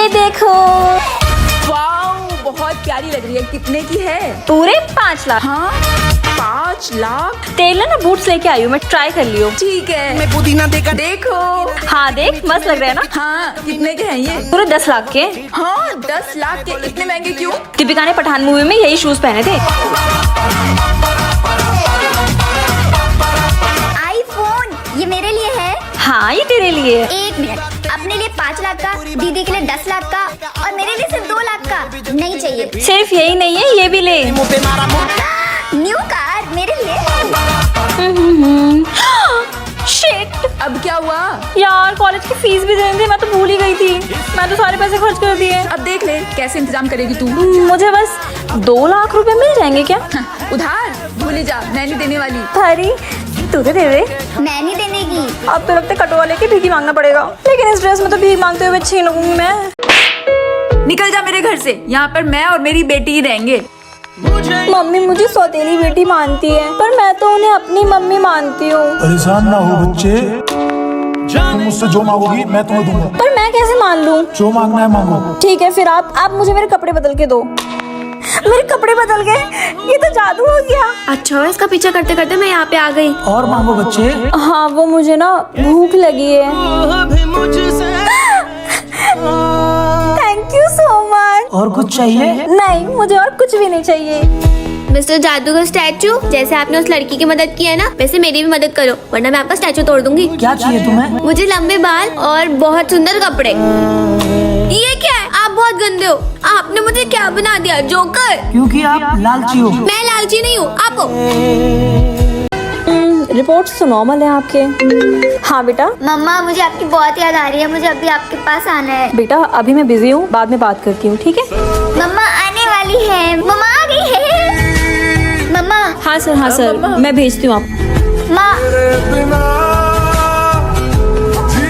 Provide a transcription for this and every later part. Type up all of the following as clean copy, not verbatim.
ये देखो। वाओ, बहुत प्यारी लग रही है। कितने की है? पूरे 5 लाख। हाँ, 5 लाख। तेल ना बूट्स लेके आई हूँ मैं, ट्राई कर लियो। ठीक है। मैं पुदीना देखा। देखो। हाँ देख, मस्त लग रहा है ना। हाँ, कितने के हैं ये? पूरे 10 लाख के। हाँ, 10 लाख के। इतने महंगे क्यों? दीपिका ने पठान मूवी में यही शूज पहने थे। आईफोन, ये मेरे लिए है। हाँ ये तेरे लिए। 1 मिनट, अपने लिए 5 लाख का, दीदी के लिए 10 लाख का और मेरे लिए सिर्फ 2 लाख का नहीं चाहिए। सिर्फ यही नहीं है, ये भी ले। मुंह पे मारा मुंह। न्यू कार मेरे लिए। शिट, अब क्या हुआ? यार कॉलेज की फीस भी देनी थी, मैं तो भूल ही गई थी। मैं तो सारे पैसे खर्च कर दिए। अब देख ले कैसे इंतजाम करेगी तू। मुझे बस 2 लाख रुपए मिल जाएंगे क्या? उधार भूल ही जा, मैं नहीं देने वाली। अरे तू तो दे दे। मैं नहीं देने की। अब तो लगता है कटवा लेके भीख मांगना पड़ेगा, लेकिन इस ड्रेस में तो भीख मांगते हुए अच्छी लगूंगी मैं। निकल जा मेरे घर से। यहाँ पर मैं और मेरी बेटी ही रहेंगे। मम्मी मुझे सौतेली बेटी मानती है, पर मैं तो उन्हें अपनी मम्मी मानती हूँ। परेशान ना हो बच्चे, तुम मुझसे जो मांगोगी मैं तुम्हें दूंगा। पर मैं कैसे मान लूँ? जो मांगना है मांगो। ठीक है, फिर आप मुझे मेरे कपड़े बदल के दो। मेरे कपड़े बदल गए, ये तो जादू हो गया। अच्छा, इसका पीछा करते करते मैं यहाँ पे आ गई। और मांगो बच्चे। हाँ वो मुझे ना भूख लगी है। Thank you so much. और कुछ चाहिए? नहीं, मुझे और कुछ भी नहीं चाहिए। मिस्टर जादूगर स्टैचू, जैसे आपने उस लड़की की मदद की है ना, वैसे मेरी भी मदद करो, वरना मैं आपका स्टैचू तोड़ दूंगी। क्या चाहिए तुम्हें? मुझे लंबे बाल और बहुत सुंदर कपड़े। ये क्या है? आप बहुत गंदे हो। आपने मुझे क्या बना दिया, जोकर? क्योंकि आप लालची हो। मैं लालची नहीं हूँ। आपको रिपोर्ट्स तो नॉर्मल है आपके। हाँ बेटा। मम्मा, मुझे आपकी बहुत याद आ रही है, मुझे अभी आपके पास आना है। बेटा अभी मैं बिजी हूँ, बाद में बात करती हूँ, ठीक है? मम्मा आने वाली है। मम्मा आ गई है। मम्मा। हाँ सर, मैं भेजती हूँ आप। माँ।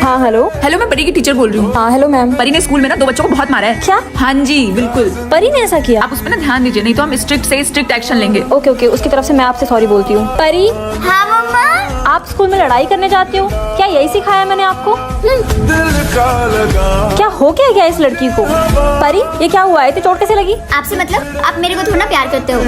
हाँ हेलो। हेलो, मैं परी की टीचर बोल रही हूँ। हाँ हेलो मैम। परी ने स्कूल में ना 2 बच्चों को बहुत मारा है। क्या? हाँ जी बिल्कुल। परी ने ऐसा किया? आप उस पर ना ध्यान दीजिए, नहीं तो हम स्ट्रिक्ट से स्ट्रिक्ट एक्शन लेंगे। ओके ओके, उसकी तरफ से मैं आपसे सॉरी बोलती हूँ। परी, हाँ मम्मा। आप स्कूल में लड़ाई करने जाती हो क्या? यही सिखाया मैंने आपको? क्या हो क्या इस लड़की को? परी ये क्या हुआ है? इतनी चोट कैसे लगी? आपसे मतलब, आप मेरे को थोड़ा प्यार करते हो।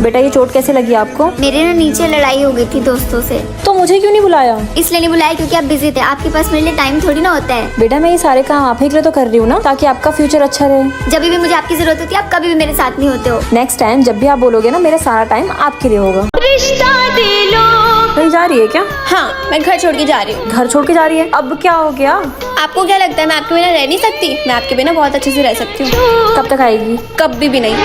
बेटा ये चोट कैसे लगी आपको? मेरे ना नीचे लड़ाई हो गई थी दोस्तों से। तो मुझे क्यों नहीं बुलाया? इसलिए नहीं बुलाया क्योंकि आप बिजी थे। आपके पास मेरे लिए टाइम थोड़ी ना होता है। बेटा मैं ये सारे काम आप ही के लिए तो कर रही हूँ ना, ताकि आपका फ्यूचर अच्छा रहे। जब भी मुझे आपकी जरूरत होती है, आप कभी भी मेरे साथ नहीं होते हो। नेक्स्ट टाइम जब भी आप बोलोगे ना, मेरा सारा टाइम आपके लिए होगा। रिश्ता दे लो। कहीं जा रही है क्या? हाँ, मैं घर छोड़ के जा रही हूँ। घर छोड़ के जा रही है? अब क्या हो गया? आपको क्या लगता है मैं आपके बिना रह नहीं सकती? मैं आपके बिना बहुत अच्छे से रह सकती हूँ। कब तक आएगी? कभी भी नहीं।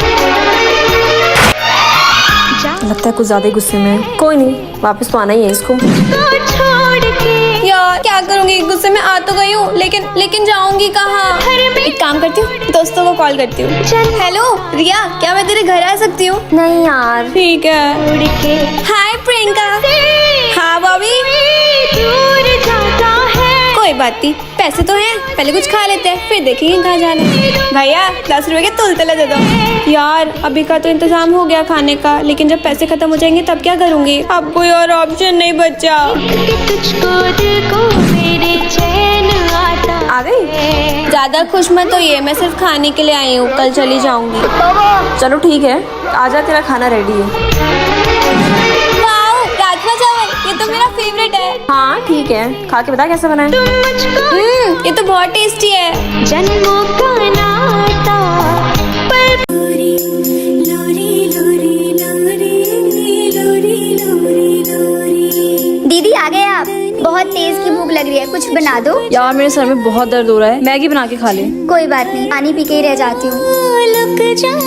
लगता है कुछ ज्यादा ही गुस्से में है। कोई नहीं, वापस तो आना ही है इसको। यार क्या करूँगी, गुस्से में आ तो गई हूँ, लेकिन जाऊंगी कहाँ? एक काम करती हूँ, दोस्तों को कॉल करती हूँ। हेलो रिया, क्या मैं तेरे घर आ सकती हूँ? नहीं यार। ठीक है। हाय प्रियंका। हाँ बॉबी। कोई बात नहीं, पैसे तो हैं, पहले कुछ खा लेते हैं, फिर देखेंगे कहाँ जाना है। भैया 10 रुपए के तुलतले दे दो। यार अभी का तो इंतजाम हो गया खाने का, लेकिन जब पैसे खत्म हो जाएंगे तब क्या करूँगी? अब कोई और ऑप्शन नहीं बचा। आ गई? ज्यादा खुश मत होइए, मैं सिर्फ खाने के लिए आई हूँ, कल चली जाऊंगी। चलो ठीक है, आजा, तेरा खाना रेडी है। वाओ, राजमा चावल, ये तो मेरा फेवरेट है। हाँ ठीक है, खा के बता कैसे बना है। ये तो बहुत टेस्टी है। जन्मों का नाता दीदी आ गए आप? बहुत तेज की भूख लग रही है, कुछ बना दो। यार मेरे सर में बहुत दर्द हो रहा है, मैगी बना के खा ले। कोई बात नहीं, पानी पी के ही रह जाती हूँ।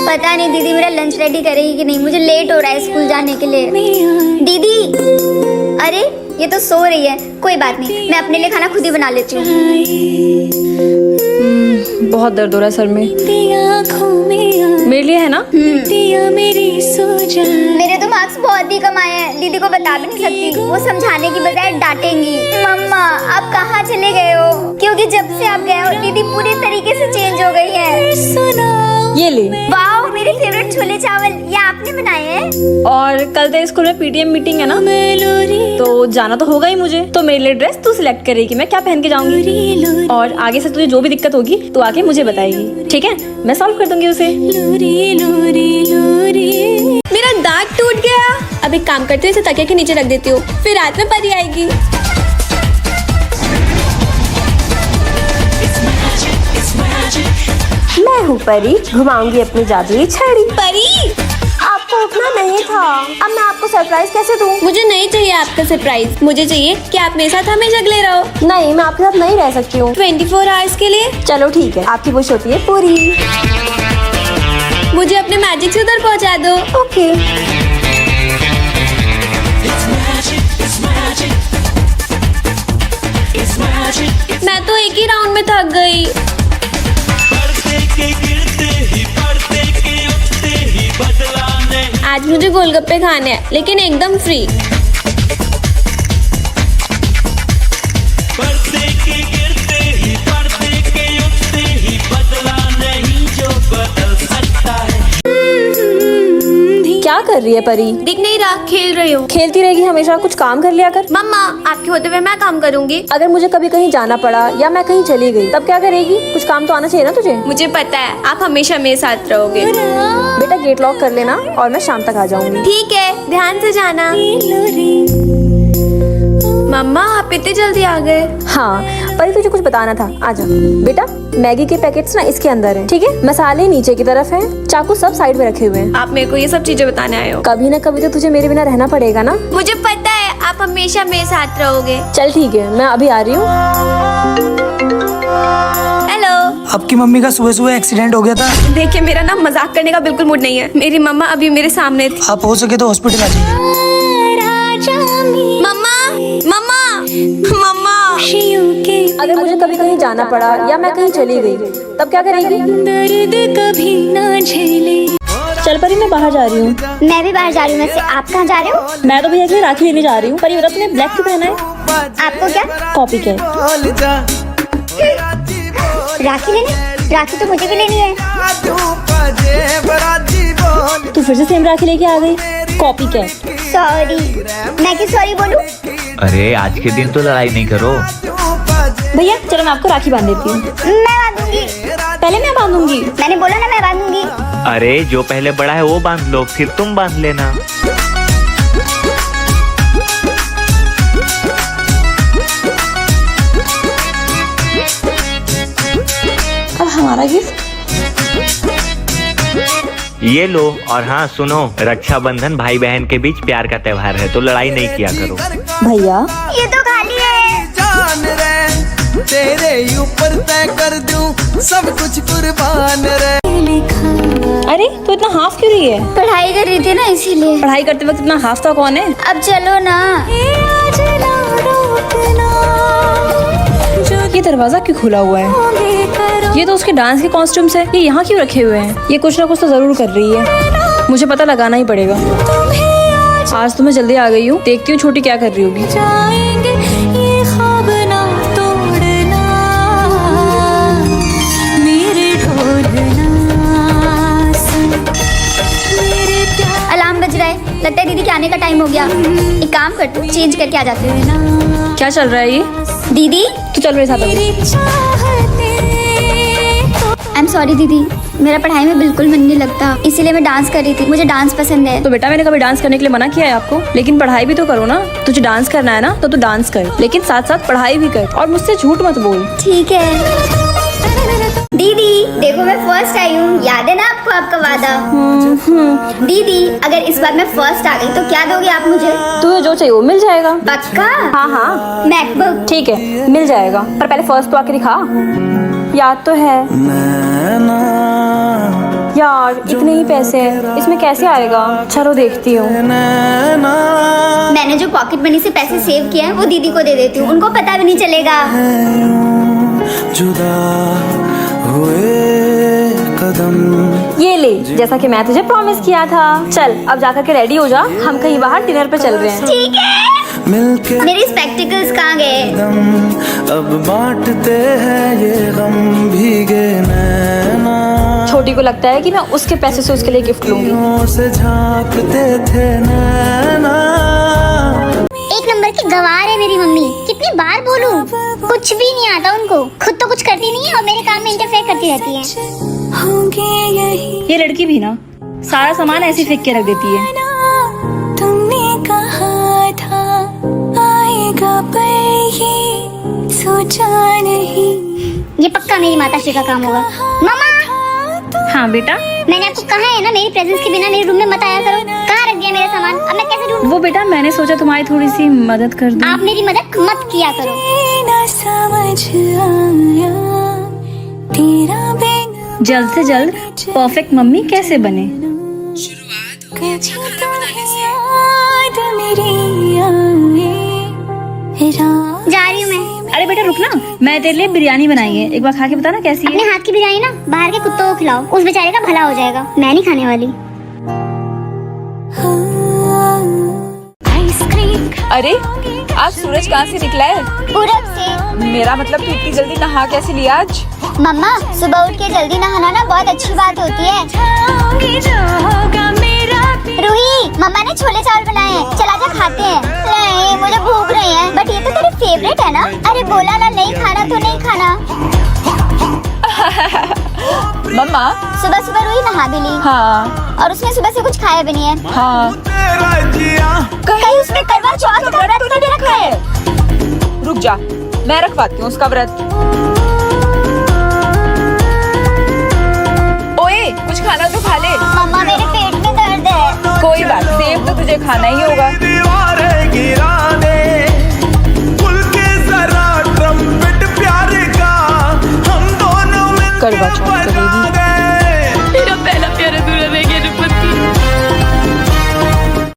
पता नहीं दीदी मेरा लंच रेडी करेगी कि नहीं, मुझे लेट हो रहा है स्कूल जाने के लिए। दीदी, अरे ये तो सो रही है। कोई बात नहीं, मैं अपने लिए खाना खुद ही बना लेती हूँ। बहुत दर्द हो रहा है सर में। मेरे लिए है ना? मेरे तो मार्क्स बहुत ही कम आए हैं, दीदी को बता भी नहीं सकती। वो समझाने की बजाय डांटेंगी। मम्मा आप कहाँ चले गए हो? क्योंकि जब से आप गए हो दीदी पूरी तरीके से चेंज हो गई है। ये ले। वाओ मेरे फेवरेट छोले चावल ये आपने बनाए हैं? और कल तेरे स्कूल में पीटीएम मीटिंग है ना, तो जाना तो होगा ही मुझे। तो मेरे लिए ड्रेस तू सिलेक्ट करेगी, मैं क्या पहन के जाऊंगी। और आगे से तुझे जो भी दिक्कत होगी तो आके मुझे बताएगी, ठीक है? मैं सॉल्व कर दूंगी उसे। मेरा दांत टूट गया। अब एक काम करती हूँ, इसे तकिया के नीचे रख देती हूँ, फिर रात में परी आएगी। मैं हूँ परी, घुमाऊंगी अपनी जादुई छड़ी। परी, आपको उठना नहीं था, अब मैं आपको सरप्राइज कैसे दूँ? मुझे नहीं चाहिए आपका सरप्राइज। मुझे चाहिए कि आप मेरे साथ हमें जगले रहो। नहीं, मैं आपके साथ नहीं रह सकती हूँ 24 आवर्स के लिए। चलो ठीक है, आपकी विश होती है पूरी। मुझे अपने मैजिक से उधर पहुँचा दो। ओके। मैं तो एक ही राउंड में थक गई। आज मुझे गोलगप्पे खाने हैं, लेकिन एकदम फ्री। क्या कर रही है परी? दिख नहीं रहा, खेल रही हूँ। खेलती रहेगी हमेशा, कुछ काम कर लिया कर। मम्मा, आपके होते हुए मैं काम करूँगी। अगर मुझे कभी कहीं जाना पड़ा या मैं कहीं चली गई तब क्या करेगी? कुछ काम तो आना चाहिए ना तुझे। मुझे पता है, आप हमेशा मेरे साथ रहोगे। बेटा गेट लॉक कर लेना और मैं शाम तक आ जाऊंगी। ठीक है, ध्यान से जाना। मम्मा, आप इतनी जल्दी आ गए? हाँ परी, तुझे कुछ बताना था, आजा। बेटा मैगी के पैकेट्स ना इसके अंदर हैं, ठीक है? मसाले नीचे की तरफ हैं, चाकू सब साइड में रखे हुए हैं। आप मेरे को ये सब चीजें बताने आए हो? कभी ना कभी तो तुझे मेरे बिना रहना पड़ेगा ना। मुझे पता है, आप हमेशा मेरे साथ रहोगे। चल ठीक है, मैं अभी आ रही हूँ। हेलो। आपकी मम्मी का सुबह सुबह एक्सीडेंट हो गया था। देखिए, मेरा ना मजाक करने का बिल्कुल मूड नहीं है। मेरी मम्मा अभी मेरे सामने थी। आप हो सके तो हॉस्पिटल आ जाइए। मम्मा, मम्मा, मम्मा। अगर मुझे कभी कहीं जाना पड़ा या मैं कहीं चली गई तब क्या करेगी? चल परी, मैं बाहर जा रही हूँ। मैं भी बाहर जा रही हूँ। वैसे आप कहाँ जा रहे हो? मैं तो भैया के लिए राखी लेने जा रही हूँ। परी बता, तूने ब्लैक क्यों पहना है? आपको क्या? कॉपी के। राखी लेने? राखी तो मुझे भी लेनी है। तू फिर से सेम राखी लेके आ गई। कॉपी के। सॉरी। मैं क्यों सॉरी बोलूं? अरे आज के दिन तो लड़ाई नहीं करो। भैया चलो, मैं आपको राखी बांध देती हूँ। मैं बांधूंगी। पहले मैं बांधूंगी। मैंने बोला ना मैं बांधूंगी। अरे जो पहले बड़ा है वो बांध लो, फिर तुम बांध लेना। अब हमारा गिफ्ट। ये लो। और हाँ सुनो, रक्षाबंधन भाई बहन के बीच प्यार का त्योहार है, तो लड़ाई नहीं किया करो। भैया ये तो खाली है। जान रे तेरे ऊपर तय कर दूं सब कुछ कुर्बान रे। अरे तो इतना हाफ क्यों रही है? पढ़ाई कर रही थी ना इसीलिए। पढ़ाई करते वक्त इतना हाफ था कौन है? अब चलो ना। ये दरवाजा क्यों खुला हुआ है? ये तो उसके डांस के कॉस्ट्यूम्स है, ये यहाँ क्यों रखे हुए हैं? ये कुछ ना कुछ तो जरूर कर रही है, मुझे पता लगाना ही पड़ेगा। आज तो मैं जल्दी आ गई हूँ, देखती हूँ छोटी क्या कर रही होगी। अलार्म बज रहा है, लगता है दीदी के आने का टाइम हो गया। एक काम करती हूँ, चेंज करके आ जाती हूँ। क्या चल रहा है ये? दीदी तू चल मेरे साथ अभी। आई एम सॉरी दीदी, मेरा पढ़ाई में बिल्कुल मन नहीं लगता, इसीलिए मैं डांस कर रही थी। मुझे डांस पसंद है। तो बेटा मैंने कभी डांस करने के लिए मना किया है आपको? लेकिन पढ़ाई भी तो करो ना। तुझे डांस करना है ना तो तू डांस कर, लेकिन साथ साथ पढ़ाई भी कर, और मुझसे झूठ मत बोल। ठीक है। दीदी देखो, मैं फर्स्ट आई हूँ, याद है ना आपको आपका वादा? दीदी अगर इस बार मैं फर्स्ट आ गई तो क्या दोगे आप मुझे? तुझे जो चाहिए वो मिल जाएगा। पक्का? हाँ हाँ मैकबुक। ठीक है, मिल जाएगा, पर पहले फर्स्ट तो आके दिखा। याद तो है यार, इतने ही पैसे हैं, इसमें कैसे आएगा? चलो देखती हूँ। मैंने जो पॉकेट मनी से पैसे सेव किए हैं वो दीदी को दे देती हूँ, उनको पता भी नहीं चलेगा। जुदा हुए कदम। ये ले, जैसा कि मैं तुझे प्रॉमिस किया था। चल अब जाकर के रेडी हो जा, हम कहीं बाहर डिनर पे चल रहे हैं। ठीक है। मिलके मेरी स्पेक्टिकल्स कहाँ गए? अब बांटते हैं ये गम भीगे नैना। छोटी को लगता है कि मैं उसके पैसे से उसके लिए गिफ्ट लूंगी। आँखों से झांकते थे नैना। एक नंबर की गवार है मेरी मम्मी, कितनी बार बोलूं, कुछ भी नहीं आता उनको, खुद तो कुछ करती नहीं है और मेरे काम में इंटरफेयर करती रहती है। ये लड़की भी ना सारा सामान ऐसे फेंक के रख देती है। तुमने कहा था आएगा पर ये सोचा नहीं। ये पक्का मेरी माताश्री का काम होगा। मामा, हाँ बेटा, मैंने आपको कहा है ना मेरी प्रेजेंस के बिना मेरे रूम में मत आया करो। कहाँ रख दिया मेरा सामान, अब मैं कैसे ढूंढूं? वो बेटा मैंने सोचा तुम्हारी थोड़ी सी मदद कर दूं। आप मेरी मदद मत किया करो। ना समझ आया तेरा बिन जल्द से जल्द परफेक्ट मम्मी कैसे बने। याद मेरी आए जा रही हूँ मैं। अरे बेटा रुक ना, मैं तेरे लिए बिरयानी बनाई है, एक बार खा के बता ना कैसी अपने है। हाथ की बिरयानी ना बाहर के कुत्तों को खिलाओ, उस बेचारे का भला हो जाएगा, मैं नहीं खाने वाली। आइसक्रीम अरे आज सूरज कहाँ से निकला है? पूरब से। मेरा मतलब तू इतनी जल्दी नहा कैसे लिया आज? मम्मा, सुबह उठ के जल्दी नहाना ना बहुत अच्छी बात होती है। जाऊंगी जो होगा मेरा रूही, मम्मा ने छोले चावल बनाए हैं, चला जा खाते हैं। नहीं, मुझे भूख रही है, बट ये तो तेरे फेवरेट है ना। अरे बोला ना नहीं खाना तो नहीं खाना। मम्मा। सुबह सुबह रूही नहा भी ली। हाँ। और उसने सुबह से कुछ खाया भी नहीं है। हाँ। कहीं उसने करवा चौथ का व्रत तो नहीं रखा है? रुक जा, मैं रखवाती हूँ उसका व्रत। ओए कुछ खाना तो खा ले। मम्मा मेरे पेट में दर्द है। कोई बात, सेब तो तुझे खाना ही होगा।